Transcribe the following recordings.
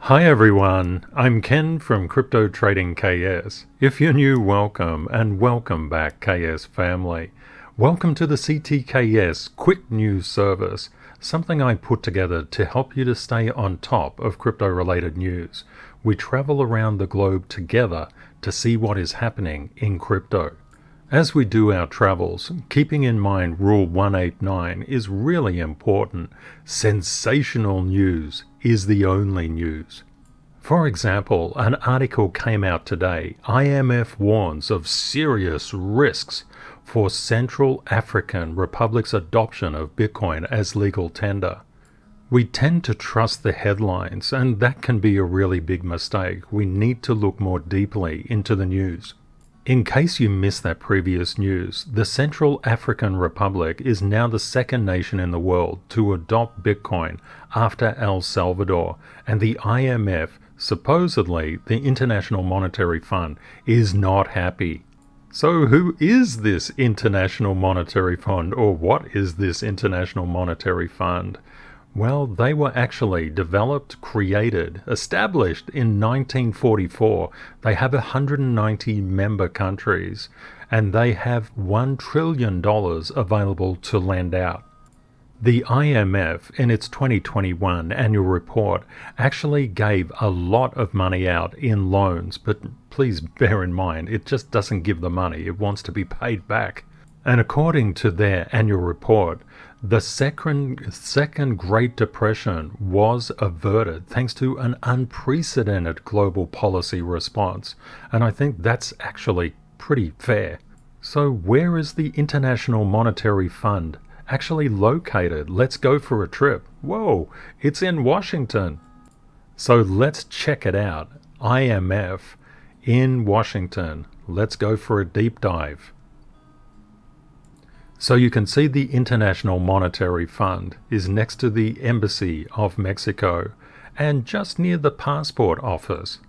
Hi everyone, I'm Ken from CryptoTradingKS. If you're new, welcome, and welcome back KS family. Welcome to the CTKS Quick News Service, something I put together to help you to stay on top of crypto-related news. We travel around the globe together to see what is happening in crypto. As we do our travels, keeping in mind Rule 189 is really important. Sensational news is the only news. For example, an article came out today. IMF warns of serious risks for Central African Republic's adoption of Bitcoin as legal tender. We tend to trust the headlines, and that can be a really big mistake. We need to look more deeply into the news. In case you missed that previous news, the Central African Republic is now the second nation in the world to adopt Bitcoin after El Salvador, and the IMF, supposedly the International Monetary Fund, is not happy. So who is this International Monetary Fund, or what is this International Monetary Fund? Well, they were actually developed, created, established in 1944. They have 190 member countries, and they have $1 trillion available to lend out. The IMF, in its 2021 annual report, actually gave a lot of money out in loans, but please bear in mind, it just doesn't give the money, it wants to be paid back. And according to their annual report, the second Great Depression was averted thanks to an unprecedented global policy response. And I think that's actually pretty fair. So where is the International Monetary Fund actually located? Let's go for a trip. Whoa, it's in Washington. So let's check it out. IMF in Washington. Let's go for a deep dive. So you can see the International Monetary Fund is next to the Embassy of Mexico and just near the Passport Office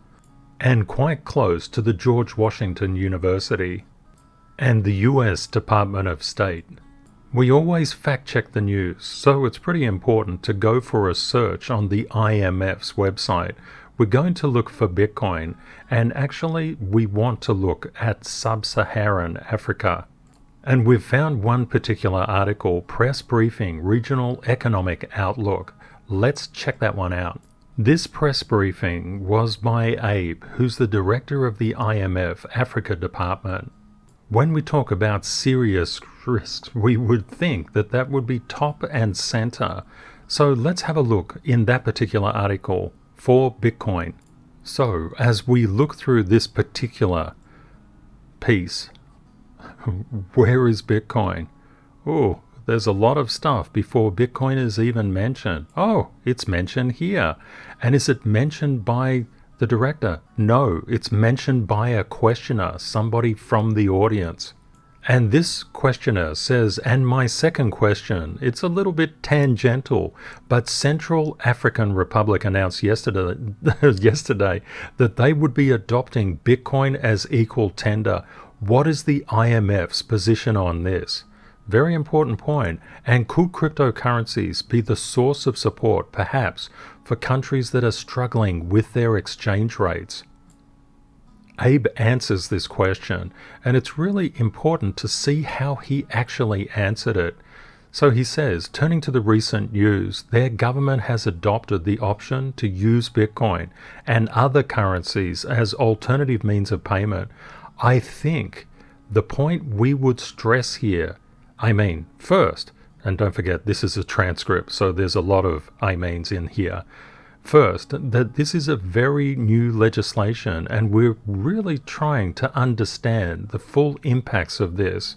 and quite close to the George Washington University and the US Department of State. We always fact-check the news, so it's pretty important to go for a search on the IMF's website. We're going to look for Bitcoin, and actually we want to look at Sub-Saharan Africa. And we've found one particular article, Press Briefing, Regional Economic Outlook. Let's check that one out. This press briefing was by Abe, who's the director of the IMF Africa Department. When we talk about serious risks, we would think that that would be top and center. So let's have a look in that particular article for Bitcoin. So as we look through this particular piece, where is Bitcoin? Oh, there's a lot of stuff before Bitcoin is even mentioned. Oh, it's mentioned here. And is it mentioned by the director? No, it's mentioned by a questioner, somebody from the audience. And this questioner says, and my second question, it's a little bit tangential, but Central African Republic announced yesterday that they would be adopting Bitcoin as equal tender. What is the IMF's position on this? Very important point. And could cryptocurrencies be the source of support, perhaps, for countries that are struggling with their exchange rates? Abe answers this question, and it's really important to see how he actually answered it. So he says, turning to the recent news, their government has adopted the option to use Bitcoin and other currencies as alternative means of payment. I think the point we would stress here, first, and don't forget this is a transcript, so there's a lot of I means in here. First, that this is a very new legislation and we're really trying to understand the full impacts of this.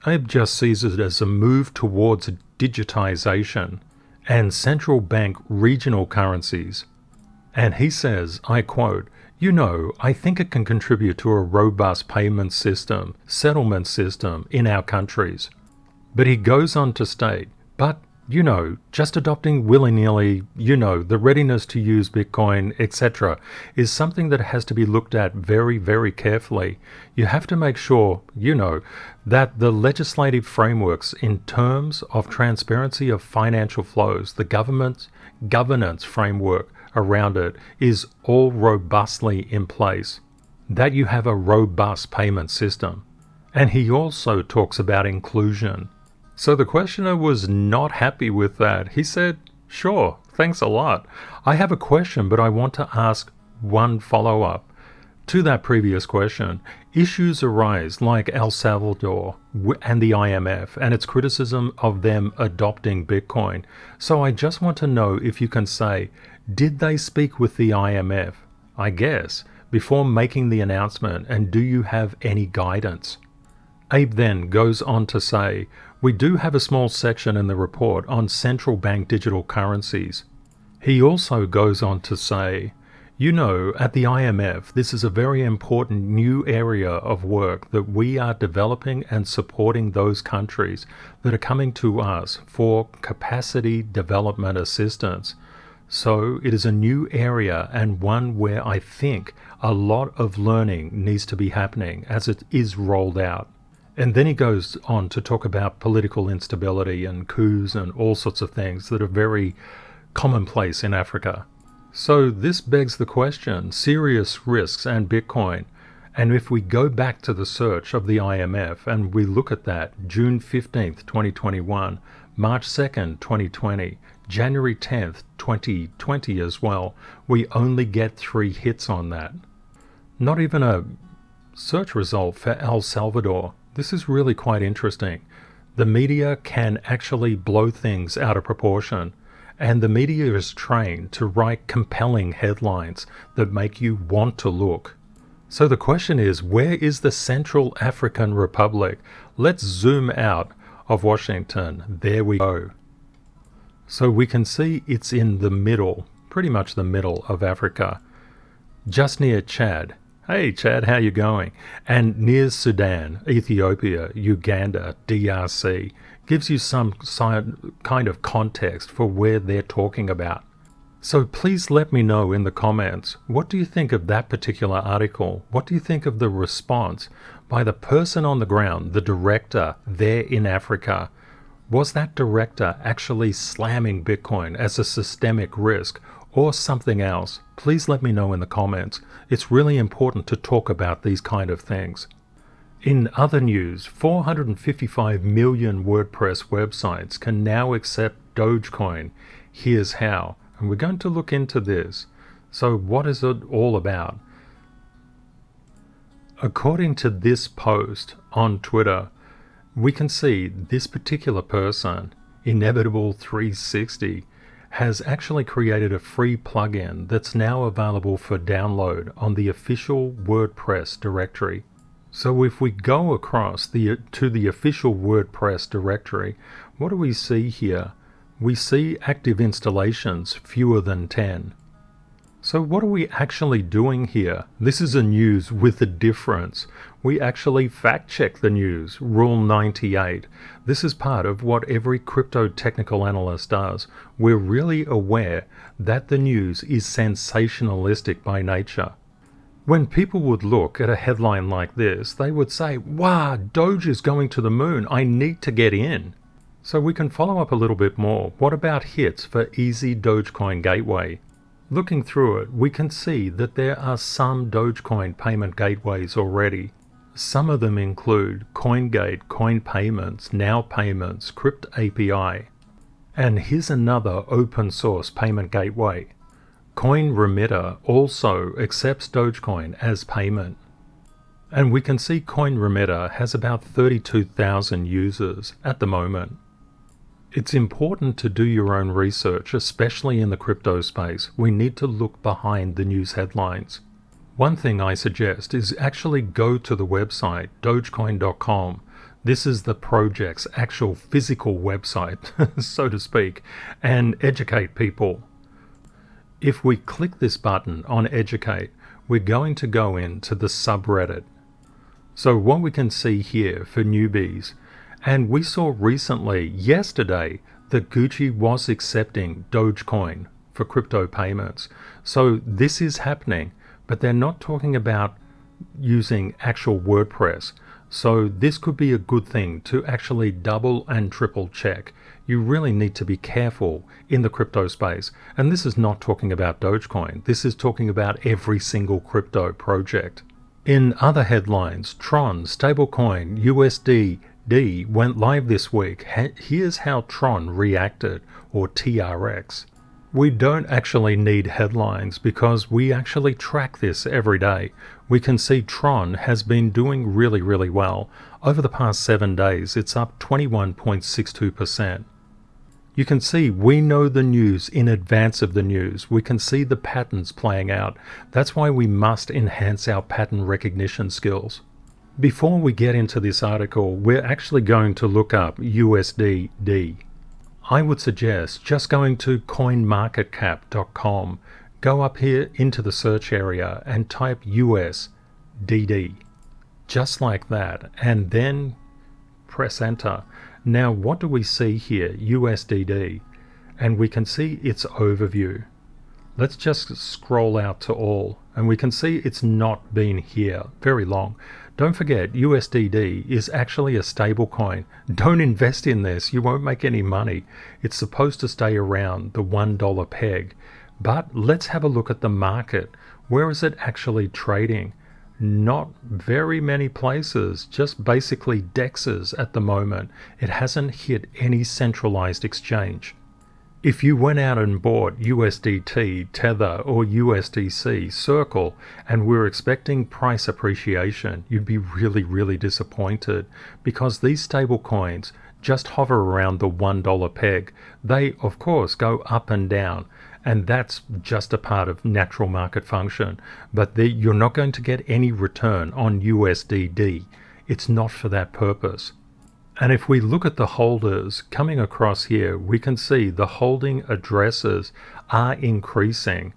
Abe just sees it as a move towards digitization and central bank regional currencies. And he says, I quote, I think it can contribute to a robust payment system, settlement system in our countries. But he goes on to state, but, just adopting willy-nilly, the readiness to use Bitcoin, etc., is something that has to be looked at very, very carefully. You have to make sure, that the legislative frameworks in terms of transparency of financial flows, the government's governance framework, around it is all robustly in place, that you have a robust payment system. And he also talks about inclusion. So the questioner was not happy with that. He said, sure, thanks a lot. I have a question, but I want to ask one follow-up. To that previous question, issues arise like El Salvador and the IMF and its criticism of them adopting Bitcoin. So I just want to know if you can say, did they speak with the IMF, I guess, before making the announcement, and do you have any guidance? Abe then goes on to say, we do have a small section in the report on central bank digital currencies. He also goes on to say, you know, at the IMF, this is a very important new area of work that we are developing and supporting those countries that are coming to us for capacity development assistance. So it is a new area and one where I think a lot of learning needs to be happening as it is rolled out. And then he goes on to talk about political instability and coups and all sorts of things that are very commonplace in Africa. So this begs the question, serious risks and Bitcoin. And if we go back to the search of the IMF and we look at that, June 15th, 2021, March 2nd, 2020, January 10th, 2020 as well, we only get 3 hits on that. Not even a search result for El Salvador. This is really quite interesting. The media can actually blow things out of proportion. And the media is trained to write compelling headlines that make you want to look. So the question is, where is the Central African Republic? Let's zoom out of Washington. There we go. So we can see it's in the middle, pretty much the middle of Africa, just near Chad. Hey Chad, how you going? And near Sudan, Ethiopia, Uganda, DRC. Gives you some kind of context for where they're talking about. So please let me know in the comments, what do you think of that particular article? What do you think of the response by the person on the ground, the director there in Africa? Was that director actually slamming Bitcoin as a systemic risk or something else? Please let me know in the comments. It's really important to talk about these kind of things. In other news, 455 million WordPress websites can now accept Dogecoin. Here's how. And we're going to look into this. So what is it all about? According to this post on Twitter, we can see this particular person, Inevitable360, has actually created a free plugin that's now available for download on the official WordPress directory. So if we go across to the official WordPress directory, what do we see here? We see active installations, fewer than 10. So what are we actually doing here? This is a news with a difference. We actually fact check the news, Rule 98. This is part of what every crypto technical analyst does. We're really aware that the news is sensationalistic by nature. When people would look at a headline like this, they would say, wow, Doge is going to the moon, I need to get in. So we can follow up a little bit more. What about hits for Easy Dogecoin Gateway? Looking through it, we can see that there are some Dogecoin payment gateways already. Some of them include CoinGate, Coin Payments, Now Payments, Crypt API. And here's another open source payment gateway. Coin Remitter also accepts Dogecoin as payment. And we can see Coin Remitter has about 32,000 users at the moment. It's important to do your own research, especially in the crypto space. We need to look behind the news headlines. One thing I suggest is actually go to the website, dogecoin.com. This is the project's actual physical website, so to speak, and educate people. If we click this button on Educate, we're going to go into the subreddit. So what we can see here for newbies, and we saw recently, yesterday, that Gucci was accepting Dogecoin for crypto payments. So this is happening, but they're not talking about using actual WordPress. So this could be a good thing to actually double and triple check. You really need to be careful in the crypto space. And this is not talking about Dogecoin. This is talking about every single crypto project. In other headlines, Tron stablecoin USDD went live this week. Here's how Tron reacted, or TRX. We don't actually need headlines because we actually track this every day. We can see Tron has been doing really well. Over the past 7 days, it's up 21.62%. You can see we know the news in advance of the news. We can see the patterns playing out. That's why we must enhance our pattern recognition skills. Before we get into this article, we're actually going to look up USDD. I would suggest just going to coinmarketcap.com. Go up here into the search area and type USDD. Just like that. And then press enter. Now what do we see here? USDD. And we can see its overview. Let's just scroll out to all. And we can see it's not been here very long. Don't forget, USDD is actually a stable coin. Don't invest in this, you won't make any money. It's supposed to stay around the $1 peg. But let's have a look at the market. Where is it actually trading? Not very many places, just basically DEXs at the moment. It hasn't hit any centralized exchange. If you went out and bought USDT, Tether, or USDC, Circle, and were expecting price appreciation, you'd be really disappointed because these stable coins just hover around the $1 peg. They, of course, go up and down, and that's just a part of natural market function. But you're not going to get any return on USDD. It's not for that purpose. And if we look at the holders coming across here, we can see the holding addresses are increasing.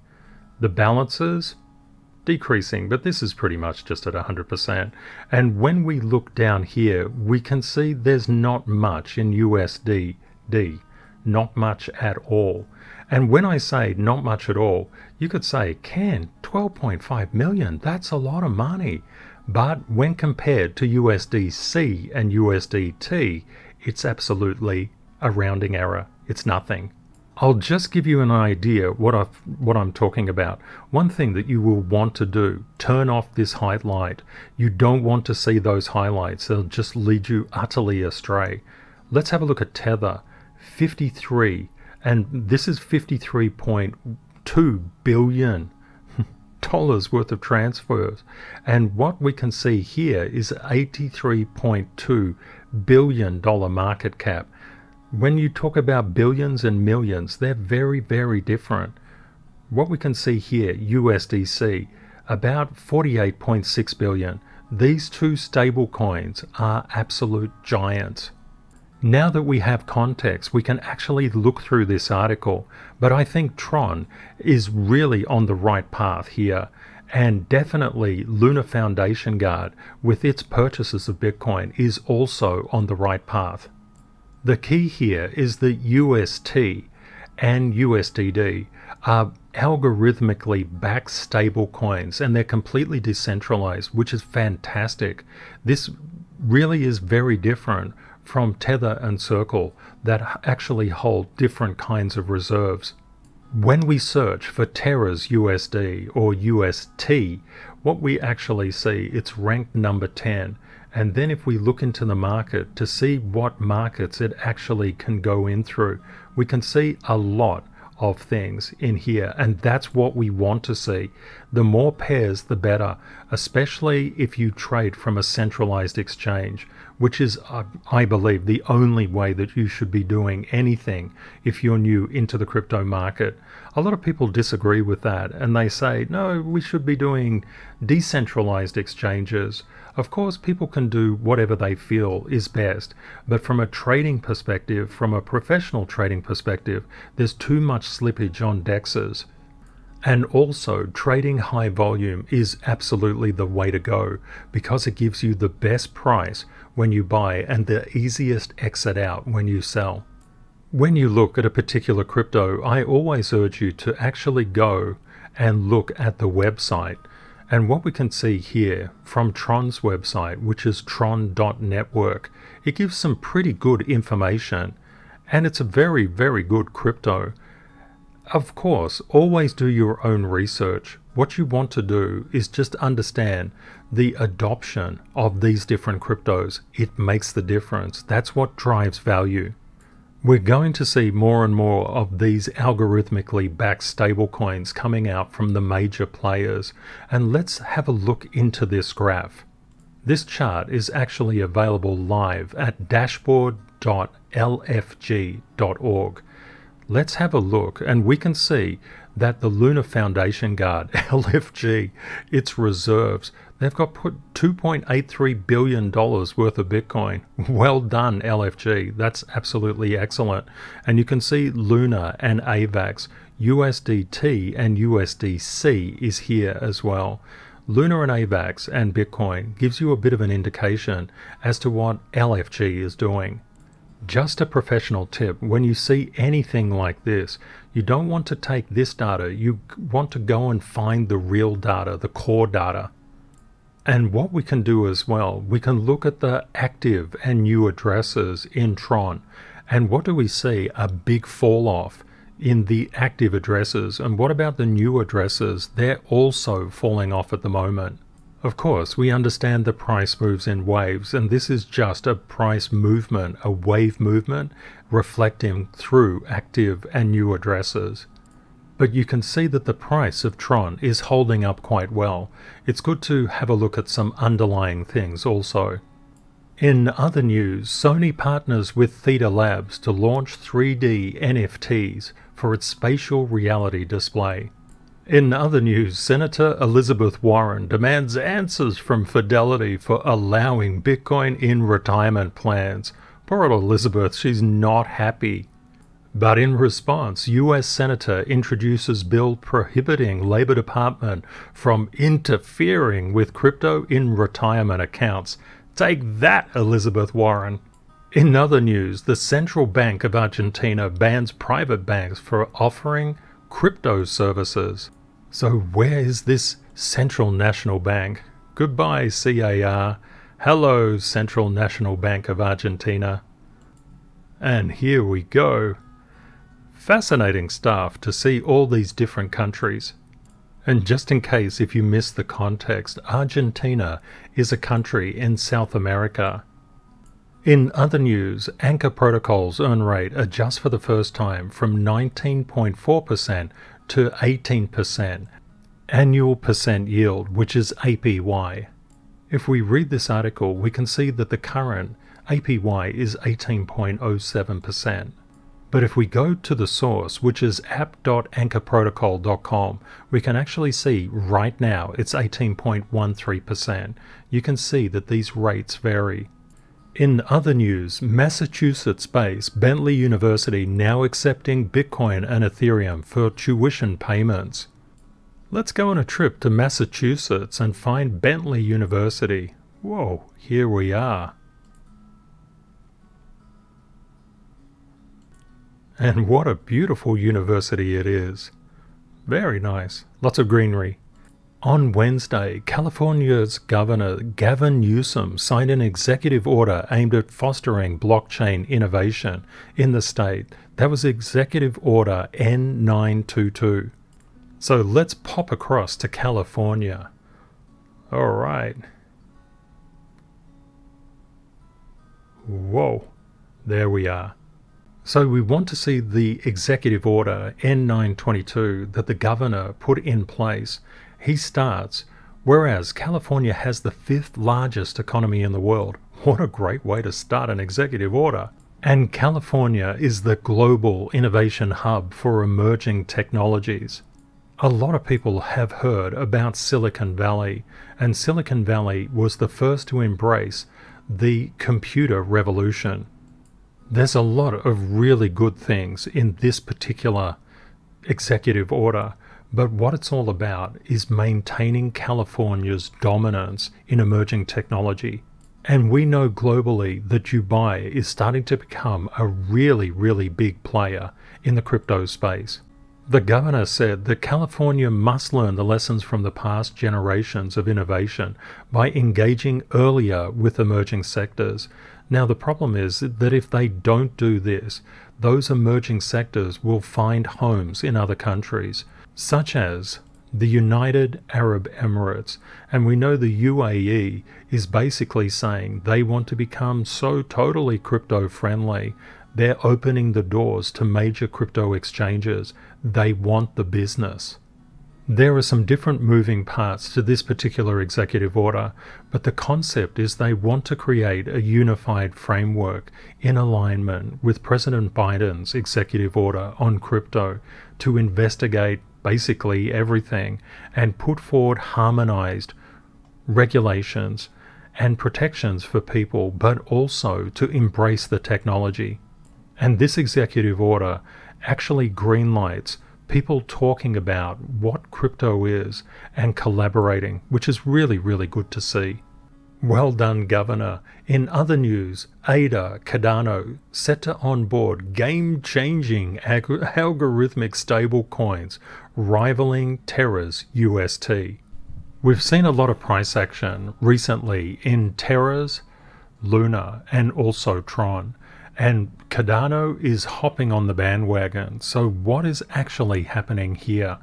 The balances decreasing, but this is pretty much just at 100%. And when we look down here, we can see there's not much in USDD, not much at all. And when I say not much at all, you could say, Ken, 12.5 million, that's a lot of money. But when compared to USDC and USDT, it's absolutely a rounding error. It's nothing. I'll just give you an idea what I'm talking about. One thing that you will want to do, turn off this highlight. You don't want to see those highlights. They'll just lead you utterly astray. Let's have a look at Tether. 53, and this is $53.2 billion worth of transfers, and what we can see here is $83.2 billion market cap. When you talk about billions and millions, they're very different. What we can see here, USDC, about 48.6 billion. These two stable coins are absolute giants. Now that we have context, we can actually look through this article, but I think Tron is really on the right path here, and definitely Lunar Foundation Guard with its purchases of Bitcoin is also on the right path. The key here is that UST and USDD are algorithmically backed stable coins, and they're completely decentralized, which is fantastic. This really is very different from Tether and Circle that actually hold different kinds of reserves. When we search for Terra's USD or UST, what we actually see, it's ranked number 10. And then if we look into the market to see what markets it actually can go in through, we can see a lot of things in here, and that's what we want to see. The more pairs, the better, especially if you trade from a centralized exchange, which is, I believe, the only way that you should be doing anything if you're new into the crypto market. A lot of people disagree with that, and they say, no, we should be doing decentralized exchanges. Of course, people can do whatever they feel is best, but from a trading perspective, from a professional trading perspective, there's too much slippage on DEXs. And also, trading high volume is absolutely the way to go because it gives you the best price when you buy and the easiest exit out when you sell. When you look at a particular crypto, I always urge you to actually go and look at the website. And what we can see here from Tron's website, which is tron.network, it gives some pretty good information, and it's a very, very good crypto. Of course, always do your own research. What you want to do is just understand the adoption of these different cryptos. It makes the difference. That's what drives value. We're going to see more and more of these algorithmically backed stablecoins coming out from the major players. And let's have a look into this graph. This chart is actually available live at dashboard.lfg.org. Let's have a look, and we can see that the Lunar Foundation Guard, LFG, its reserves, they've got put $2.83 billion worth of Bitcoin. Well done, LFG. That's absolutely excellent. And you can see Luna and AVAX, USDT and USDC is here as well. Luna and AVAX and Bitcoin gives you a bit of an indication as to what LFG is doing. Just a professional tip, when you see anything like this, you don't want to take this data, you want to go and find the real data, the core data. And what we can do as well, we can look at the active and new addresses in Tron. And what do we see? A big fall off in the active addresses. And what about the new addresses? They're also falling off at the moment. Of course, we understand the price moves in waves, and this is just a price movement, a wave movement, reflecting through active and new addresses. But you can see that the price of Tron is holding up quite well. It's good to have a look at some underlying things also. In other news, Sony partners with Theta Labs to launch 3D NFTs for its spatial reality display. In other news, Senator Elizabeth Warren demands answers from Fidelity for allowing Bitcoin in retirement plans. Poor old Elizabeth, she's not happy. But in response, US Senator introduces bill prohibiting Labor Department from interfering with crypto in retirement accounts. Take that, Elizabeth Warren. In other news, the Central Bank of Argentina bans private banks for offering crypto services. So where is this Central National Bank? Goodbye, CAR. Hello, Central National Bank of Argentina. And here we go. Fascinating stuff to see all these different countries. And just in case if you missed the context, Argentina is a country in South America. In other news, Anchor Protocol's earn rate adjusts for the first time from 19.4% to 18% annual percent yield, which is APY. If we read this article, we can see that the current APY is 18.07%. But if we go to the source, which is app.anchorprotocol.com, we can actually see right now it's 18.13%. You can see that these rates vary. In other news, Massachusetts-based Bentley University now accepting Bitcoin and Ethereum for tuition payments. Let's go on a trip to Massachusetts and find Bentley University. Whoa, here we are. And what a beautiful university it is. Very nice. Lots of greenery. On Wednesday, California's Governor Gavin Newsom signed an executive order aimed at fostering blockchain innovation in the state. That was Executive Order N922. So let's pop across to California. All right. Whoa, there we are. So we want to see the Executive Order N922 that the governor put in place. He starts, whereas California has the 5th largest economy in the world. What a great way to start an executive order. And California is the global innovation hub for emerging technologies. A lot of people have heard about Silicon Valley, and Silicon Valley was the first to embrace the computer revolution. There's a lot of really good things in this particular executive order. But what it's all about is maintaining California's dominance in emerging technology. And we know globally that Dubai is starting to become a really, really big player in the crypto space. The governor said that California must learn the lessons from the past generations of innovation by engaging earlier with emerging sectors. Now, the problem is that if they don't do this, those emerging sectors will find homes in other countries, such as the United Arab Emirates. And we know the UAE is basically saying they want to become so totally crypto-friendly. They're opening the doors to major crypto exchanges. They want the business. There are some different moving parts to this particular executive order, but the concept is they want to create a unified framework in alignment with President Biden's executive order on crypto to investigate basically everything and put forward harmonized regulations and protections for people, but also to embrace the technology. And this executive order actually greenlights people talking about what crypto is and collaborating, which is really, really good to see. Well done, Governor. In other news, ADA Cardano set to onboard game-changing algorithmic stablecoins rivaling Terra's UST. We've seen a lot of price action recently in Terra's, Luna, and also Tron. And Cardano is hopping on the bandwagon. So what is actually happening here?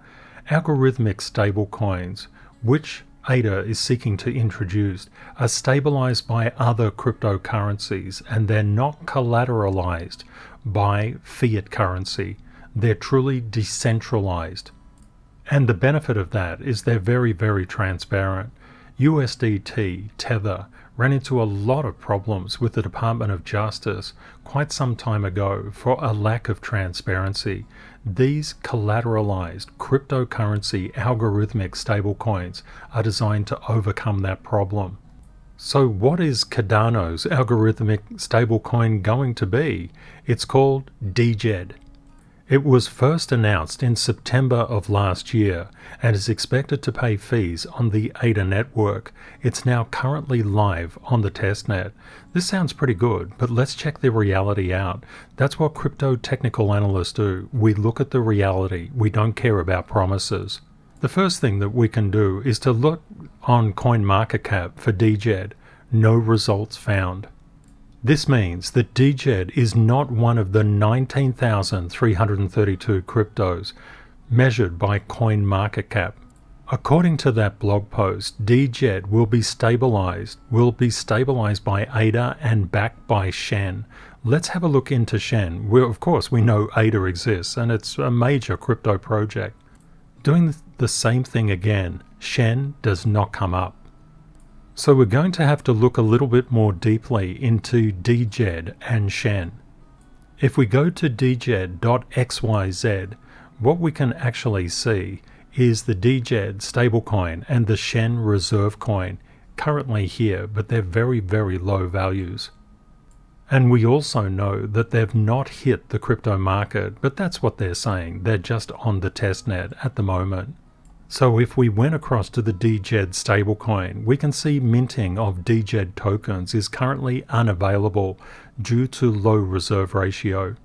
Algorithmic stablecoins, which ADA is seeking to introduce, are stabilized by other cryptocurrencies, and they're not collateralized by fiat currency. They're truly decentralized. And the benefit of that is they're very, very transparent. USDT, Tether, ran into a lot of problems with the Department of Justice quite some time ago for a lack of transparency. These collateralized cryptocurrency algorithmic stablecoins are designed to overcome that problem. So what is Cardano's algorithmic stablecoin going to be? It's called DGED. It was first announced in September of last year and is expected to pay fees on the ADA network. It's now currently live on the testnet. This sounds pretty good, but let's check the reality out. That's what crypto technical analysts do. We look at the reality. We don't care about promises. The first thing that we can do is to look on CoinMarketCap for DGED. No results found. This means that DGED is not one of the 19,332 cryptos measured by CoinMarketCap. According to that blog post, DGED will be stabilized by ADA and backed by Shen. Let's have a look into Shen. Of course, we know ADA exists and it's a major crypto project. Doing the same thing again, Shen does not come up. So we're going to have to look a little bit more deeply into DGED and Shen. If we go to dged.xyz, what we can actually see is the DGED stablecoin and the Shen reserve coin currently here, but they're very, very low values. And we also know that they've not hit the crypto market, but that's what they're saying. They're just on the testnet at the moment. So if we went across to the DGED stablecoin, we can see minting of DGED tokens is currently unavailable due to low reserve ratio.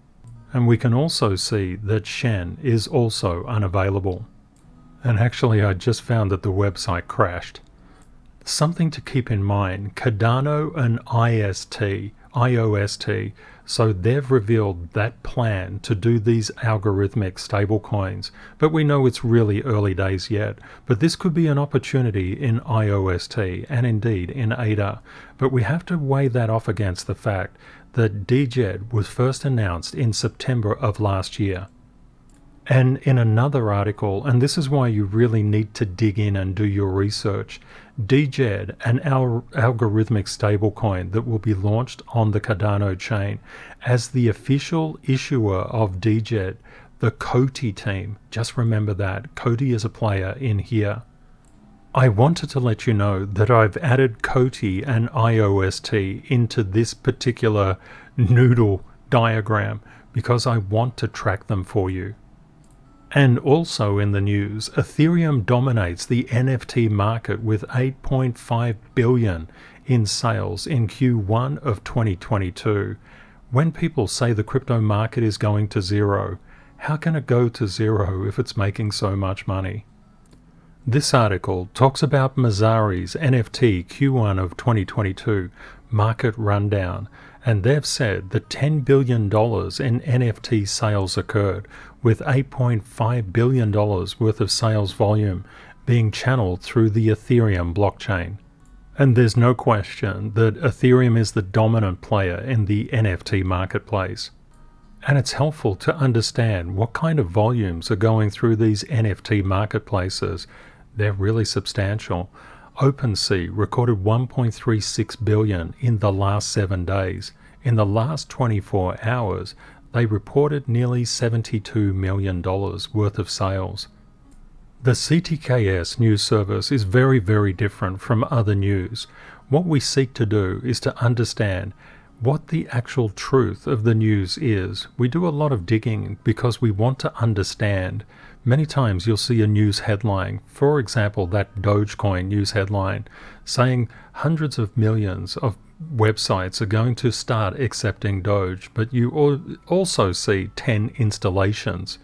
And we can also see that Shen is also unavailable. And actually I just found that the website crashed. Something to keep in mind, Cardano and IOST, so they've revealed that plan to do these algorithmic stablecoins, but we know it's really early days yet. But this could be an opportunity in IOST and indeed in ADA, but we have to weigh that off against the fact that DGED was first announced in September of last year. And in another article, and this is why you really need to dig in and do your research, DGED, an algorithmic stablecoin that will be launched on the Cardano chain as the official issuer of DGED, the COTI team. Just remember that, COTI is a player in here. I wanted to let you know that I've added COTI and IOST into this particular noodle diagram because I want to track them for you. And also in the news, Ethereum dominates the NFT market with 8.5 billion in sales in Q1 of 2022. When people say the crypto market is going to zero, How can it go to zero if it's making so much money? This article talks about Messari's NFT Q1 of 2022 market rundown, and they've said that $10 billion in NFT sales occurred, with $8.5 billion worth of sales volume being channeled through the Ethereum blockchain. And there's no question that Ethereum is the dominant player in the NFT marketplace. And it's helpful to understand what kind of volumes are going through these NFT marketplaces. They're really substantial. OpenSea recorded 1.36 billion in the last 7 days. In the last 24 hours, they reported nearly $72 million worth of sales. The CTKS news service is very, very different from other news. What we seek to do is to understand what the actual truth of the news is. We do a lot of digging because we want to understand. Many times you'll see a news headline, for example that Dogecoin news headline, saying hundreds of millions of websites are going to start accepting Doge, but you also see 10 installations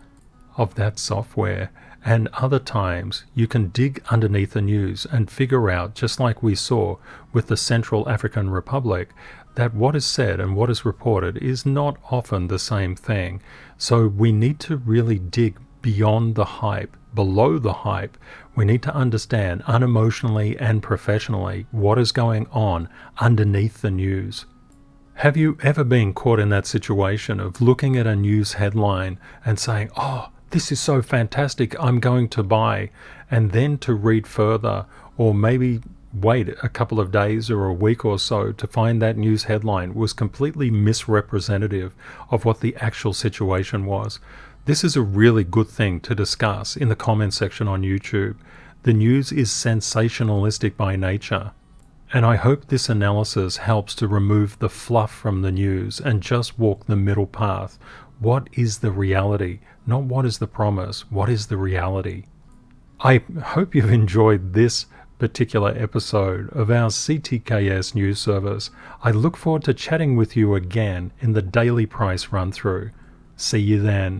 of that software. And other times you can dig underneath the news and figure out, just like we saw with the Central African Republic, that what is said and what is reported is not often the same thing. So we need to really dig beyond the hype, below the hype. We need to understand unemotionally and professionally what is going on underneath the news. Have you ever been caught in that situation of looking at a news headline and saying, "Oh, this is so fantastic, I'm going to buy," and then to read further, or maybe wait a couple of days or a week or so to find that news headline was completely misrepresentative of what the actual situation was? This is a really good thing to discuss in the comment section on YouTube. The news is sensationalistic by nature. And I hope this analysis helps to remove the fluff from the news and just walk the middle path. What is the reality? Not what is the promise, what is the reality? I hope you've enjoyed this particular episode of our CTKS news service. I look forward to chatting with you again in the daily price run through. See you then.